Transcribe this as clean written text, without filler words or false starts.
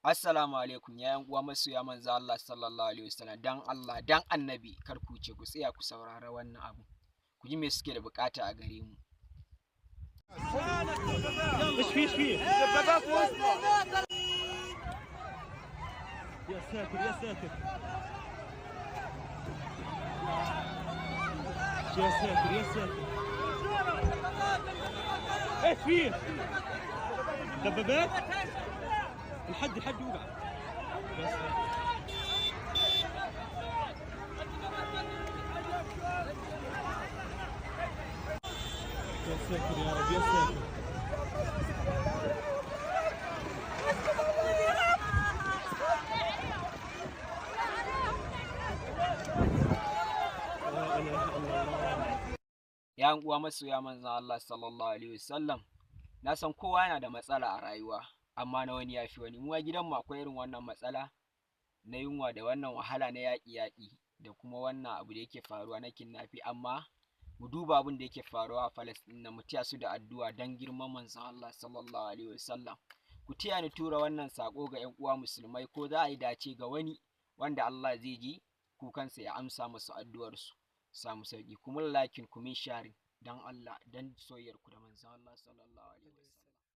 Assalamu alaikum ya uwa masoya manzo Allah sallallahu alaihi wasallam, dan Allah dan annabi kar ku ce ku tsaya ku saurara wannan abu, ku ji me suke da bukata a gare mu. ايش فيه؟ دبابات وسطى. يا ساتر يا ساتر يا ساتر يا ساتر. ايش فيه؟ دبابات؟ الحد وقع. يا ساتر يا ساتر يا رب يا ساتر. Ya uwa masoya manzo Allah sallallahu alaihi wasallam, na san kowa yana da matsala a rayuwa, amma na wani yafi wani. Mu a gidanmu akwai irin wannan matsala na yunwa da wannan wahala na yaƙi da kuma wannan abu da yake faruwa na kidnapping, amma mu duba abin da yake faruwa a Falasɗin na mu taya su da addu'a dan girman manzon Allah sallallahu alaihi wasallam. Ku taya ni tura wannan sako ga 'yan uwa musulmai, ko za a yi dace ga wani wanda Allah zai ji kukansa ya amsa masu addu'arsu, samu sauki. Kuma lakin ku min sharing dan Allah dan soyayyar ku da manzon Allah sallallahu alaihi wasallam.